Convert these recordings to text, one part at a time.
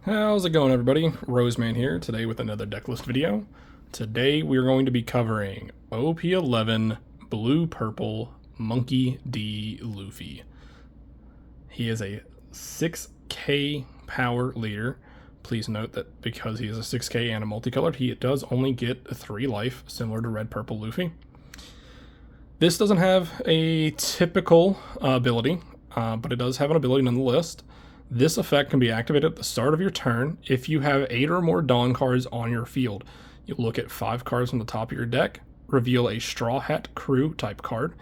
How's it going, everybody? Roseman here, today with another Decklist video. Today we're going to be covering OP11 Blue Purple Monkey D. Luffy. He is a 6k power leader. Please note that because he is a 6k and a multicolored, he does only get 3 life, similar to Red Purple Luffy. This doesn't have a typical ability, but it does have an ability nonetheless. This effect can be activated at the start of your turn if you have 8 or more Dawn cards on your field. You look at 5 cards on the top of your deck, reveal a Straw Hat Crew type card,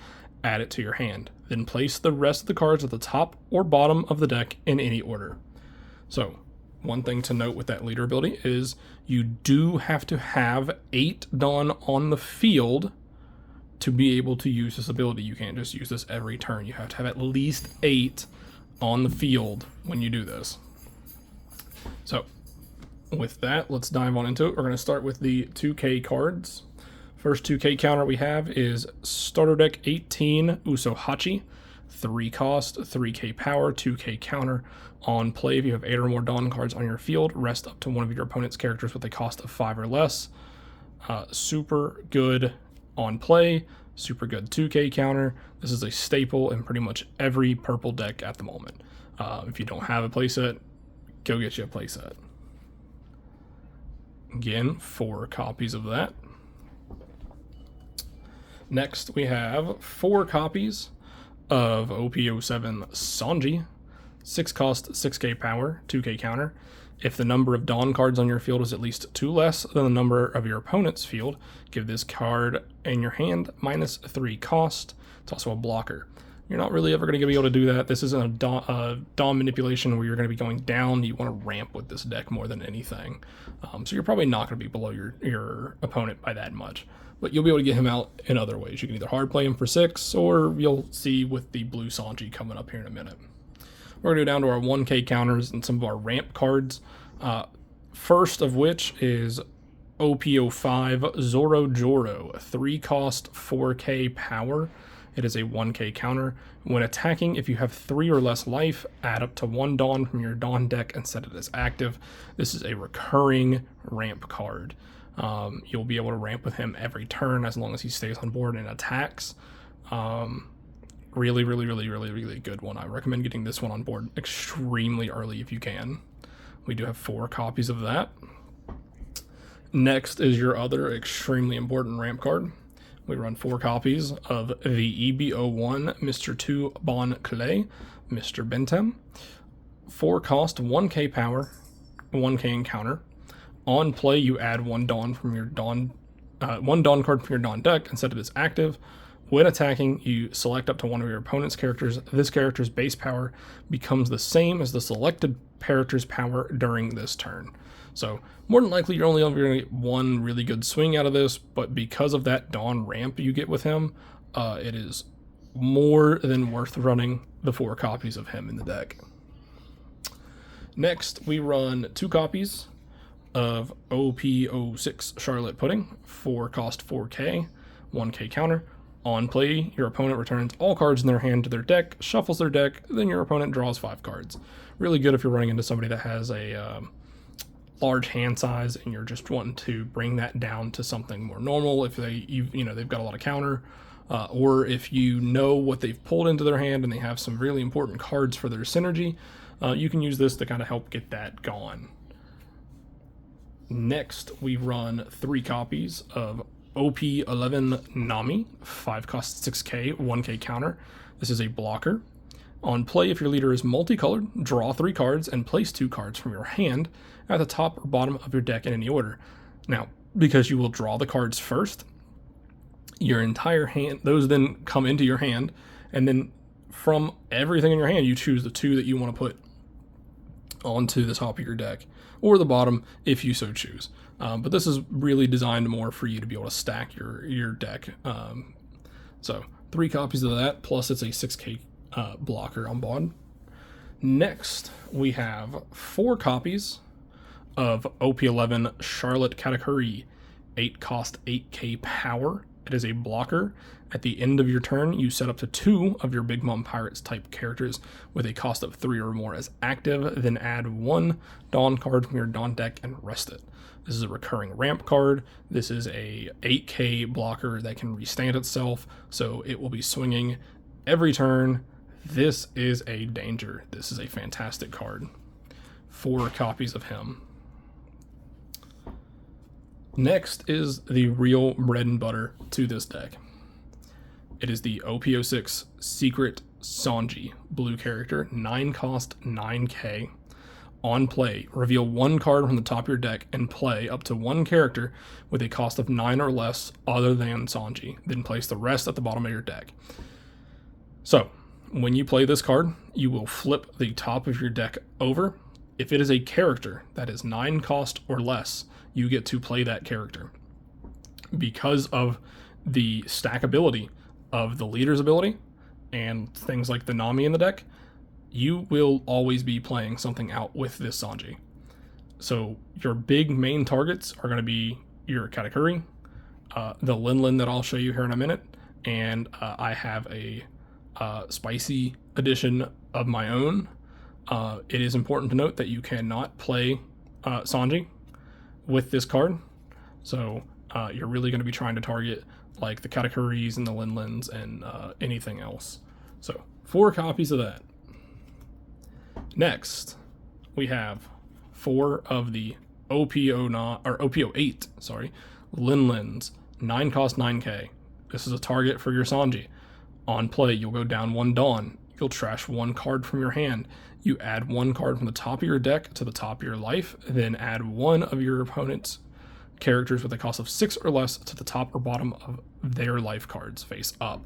add it to your hand. Then place the rest of the cards at the top or bottom of the deck in any order. So, one thing to note with that leader ability is you do have to have 8 Dawn on the field to be able to use this ability. You can't just use this every turn. You have to have at least 8 on the field when you do this. So with that, let's dive on into it. We're going to start with the 2k cards. First 2k counter we have is Starter Deck 18 Usohachi. 3 cost, 3k power, 2k counter. On play, if you have 8 or more Dawn cards on your field, rest up to one of your opponent's characters with a cost of 5 or less. Super good on play. Super good 2k counter. This is a staple in pretty much every purple deck at the moment. If you don't have a playset, go get you a playset. Again, 4 copies of that. Next, we have 4 copies of OP07 Sanji. 6 cost, 6k power, 2k counter. If the number of Dawn cards on your field is at least 2 less than the number of your opponent's field, give this card in your hand minus 3 cost. It's also a blocker. You're not really ever going to be able to do that. This isn't a Dawn manipulation where you're going to be going down. You want to ramp with this deck more than anything. So you're probably not going to be below your opponent by that much. But you'll be able to get him out in other ways. You can either hard play him for 6, or you'll see with the blue Sanji coming up here in a minute. We're going to go down to our 1k counters and some of our ramp cards. First of which is OP05 Zoro Joro, 3 cost, 4k power. It is a 1k counter. When attacking, if you have 3 or less life, add up to 1 Dawn from your Dawn deck and set it as active. This is a recurring ramp card. You'll be able to ramp with him every turn as long as he stays on board and attacks. Really good one. I recommend getting this one on board extremely early if you can. We do have 4 copies of that. Next is your other extremely important ramp card. We run 4 copies of the EB01 Mr. 2 Bon Clay, Mr. Bentem. 4 cost, 1k power, 1k encounter. On play, you add 1 Dawn from your Dawn, 1 Dawn card from your Dawn deck and set it as active. When attacking, you select up to one of your opponent's characters. This character's base power becomes the same as the selected character's power during this turn. So more than likely, you're only ever going to get 1 really good swing out of this, but because of that Dawn ramp you get with him, it is more than worth running the 4 copies of him in the deck. Next, we run 2 copies of OP06 Charlotte Pudding, 4 cost, 4k, 1k counter. On play, your opponent returns all cards in their hand to their deck, shuffles their deck, then your opponent draws 5 cards. Really good if you're running into somebody that has a large hand size and you're just wanting to bring that down to something more normal. If they've got a lot of counter, or if you know what they've pulled into their hand and they have some really important cards for their synergy, you can use this to kind of help get that gone. Next, we run 3 copies of OP11 Nami, 5 cost, 6k, 1k counter. This is a blocker. On play, if your leader is multicolored, draw 3 cards and place 2 cards from your hand at the top or bottom of your deck in any order. Now, because you will draw the cards first, your entire hand, those then come into your hand, and then from everything in your hand, you choose the 2 that you want to put onto the top of your deck, or the bottom if you so choose. But this is really designed more for you to be able to stack your deck. So 3 copies of that, plus it's a 6k blocker on board. Next, we have 4 copies of OP11 Charlotte Katakuri, 8 cost, 8k power, It is a blocker. At the end of your turn, you set up to 2 of your Big Mom Pirates type characters with a cost of 3 or more as active, then add 1 Dawn card from your Dawn deck and rest it. This is a recurring ramp card. This is a 8k blocker that can restand itself, so it will be swinging every turn. This is a danger. This is a fantastic card. 4 copies of him. Next is the real bread and butter to this deck. It is the OP06 Secret Sanji blue character, 9 cost, 9k. On play, reveal 1 card from the top of your deck and play up to 1 character with a cost of 9 or less other than Sanji. Then place the rest at the bottom of your deck. So, when you play this card, you will flip the top of your deck over. If it is a character that is 9 cost or less, you get to play that character. Because of the stackability of the leader's ability and things like the Nami in the deck, you will always be playing something out with this Sanji. So your big main targets are going to be your Katakuri, the Linlin that I'll show you here in a minute, and I have a spicy edition of my own. It is important to note that you cannot play Sanji with this card, so you're really going to be trying to target like the Katakuris and the Linlins and anything else. So 4 copies of that. Next, we have 4 of the OP09 or OP08, sorry, Linlins, 9 cost 9k. This is a target for your Sanji. On play, you'll go down 1 Dawn. You'll trash 1 card from your hand. You add 1 card from the top of your deck to the top of your life, then add 1 of your opponent's characters with a cost of 6 or less to the top or bottom of their life cards face up.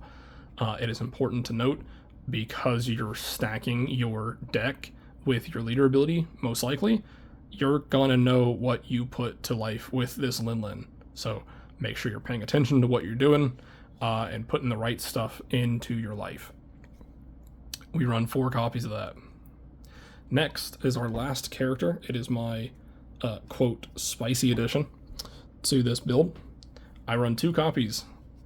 It is important to note, because you're stacking your deck with your leader ability, most likely, you're gonna know what you put to life with this Linlin. So make sure you're paying attention to what you're doing and putting the right stuff into your life. We run 4 copies of that. Next is our last character. It is my, quote, spicy edition to this build. I run 2 copies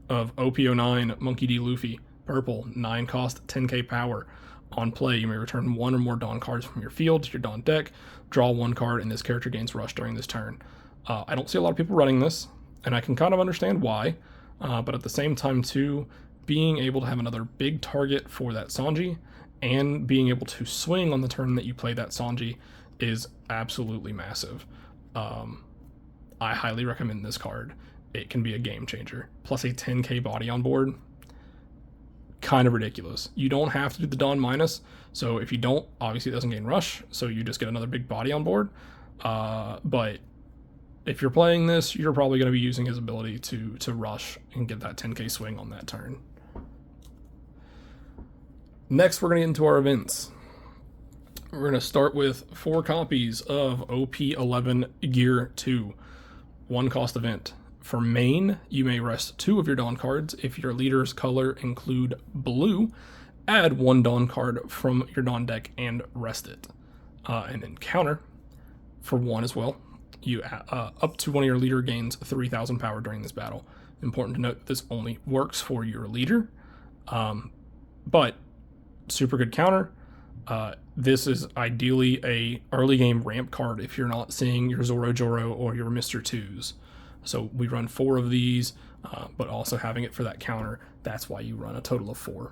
of OP09 Monkey D. Luffy, purple, 9 cost, 10k power. On play, you may return 1 or more Dawn cards from your field to your Dawn deck, draw 1 card, and this character gains rush during this turn. I don't see a lot of people running this, and I can kind of understand why, but at the same time too, being able to have another big target for that Sanji and being able to swing on the turn that you play that Sanji is absolutely massive. I highly recommend this card. It can be a game changer. Plus a 10k body on board. Kind of ridiculous. You don't have to do the Dawn minus, so if you don't, obviously it doesn't gain rush, so you just get another big body on board. But if you're playing this, you're probably going to be using his ability to rush and get that 10k swing on that turn. Next, we're going to get into our events. We're going to start with 4 copies of OP11 Gear 2, 1 cost event. For main, you may rest 2 of your Dawn cards. If your leader's color include blue, add 1 Dawn card from your Dawn deck and rest it. And then counter, for 1 as well, you up to 1 of your leader gains 3,000 power during this battle. Important to note, this only works for your leader, but super good counter. This is ideally a early game ramp card if you're not seeing your Zoro Joro or your Mr. 2s. So we run 4 of these, but also having it for that counter, that's why you run a total of 4.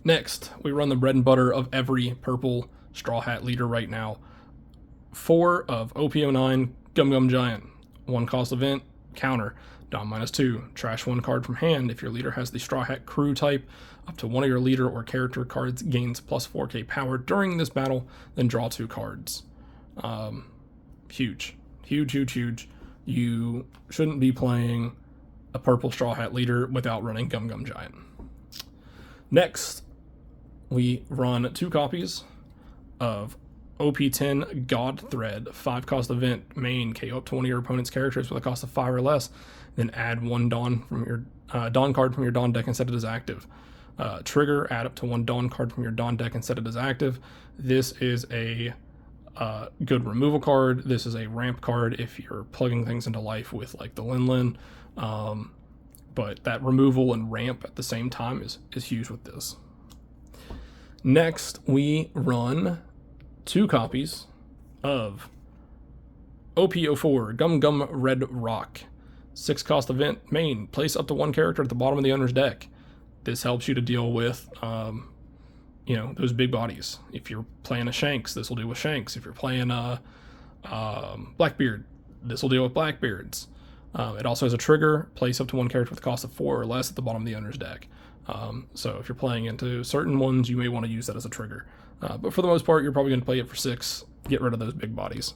Next, we run the bread and butter of every purple Straw Hat leader right now. 4 of OP09 Gum Gum Giant, 1 cost event, counter, Dawn -2, trash 1 card from hand. If your leader has the Straw Hat crew type, up to 1 of your leader or character cards gains plus 4k power during this battle, then draw 2 cards. Huge. You shouldn't be playing a purple Straw Hat leader without running Gum Gum Giant. Next, we run 2 copies of OP10 God Thread, 5 cost event, main, KO up to 1 of your opponent's characters with a cost of 5 or less, then add 1 Dawn from your Dawn card from your Dawn deck and set it as active. Trigger, add up to 1 Dawn card from your Dawn deck and set it as active. This is a good removal card. This is a ramp card if you're plugging things into life with like the Linlin. but that removal and ramp at the same time is huge with this. Next, we run 2 copies of OP04 Gum Gum Red Rock. 6 cost event, main, place up to 1 character at the bottom of the owner's deck. This helps you to deal with, those big bodies. If you're playing a Shanks, this will deal with Shanks. If you're playing a Blackbeard, this will deal with Blackbeards. It also has a trigger, place up to 1 character with a cost of 4 or less at the bottom of the owner's deck. So if you're playing into certain ones, you may want to use that as a trigger. But for the most part, you're probably going to play it for 6, get rid of those big bodies.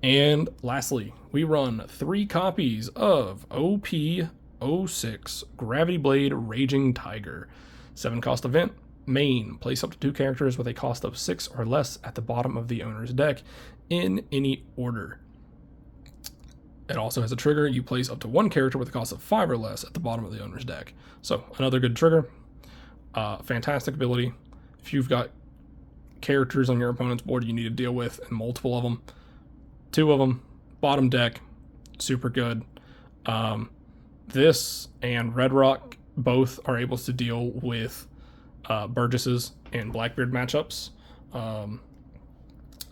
And lastly, we run 3 copies of OP06 Gravity Blade Raging Tiger. 7 cost event, main, place up to 2 characters with a cost of 6 or less at the bottom of the owner's deck in any order. It also has a trigger, you place up to 1 character with a cost of 5 or less at the bottom of the owner's deck. So another good trigger, fantastic ability. If you've got characters on your opponent's board you need to deal with, and multiple of them, 2 of them, bottom deck, super good. This and Red Rock both are able to deal with Burgesses and Blackbeard matchups.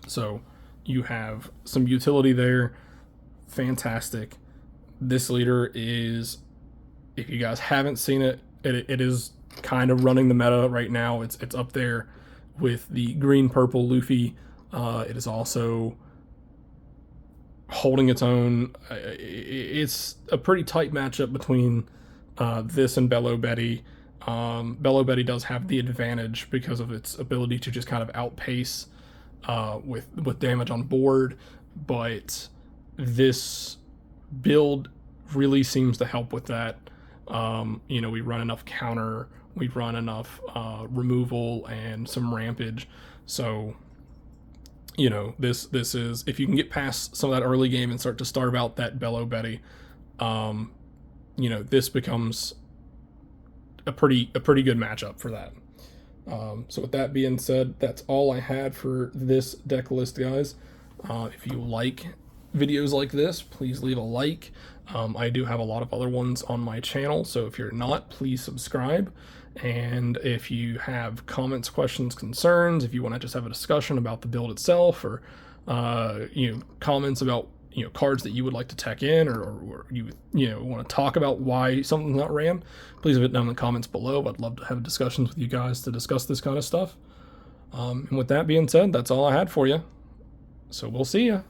So you have some utility there. Fantastic. This leader is, if you guys haven't seen it, it is kind of running the meta right now. It's up there with the green-purple Luffy. It is also holding its own. It's a pretty tight matchup between this and Bello Betty. Bello Betty does have the advantage because of its ability to just kind of outpace with damage on board, but this build really seems to help with that. We run enough counter, we run enough removal and some rampage. So, this is, if you can get past some of that early game and start to starve out that Bello Betty, this becomes a pretty good matchup for that. So with that being said, that's all I had for this deck list, guys. If you like videos like this, please leave a like. I do have a lot of other ones on my channel, so if you're not, please subscribe. And if you have comments, questions, concerns, if you want to just have a discussion about the build itself, or comments about cards that you would like to tech in, or you want to talk about why something's not ran, please leave it down in the comments below. I'd love to have discussions with you guys to discuss this kind of stuff. And with that being said, that's all I had for you. So we'll see ya.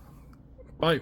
Bye.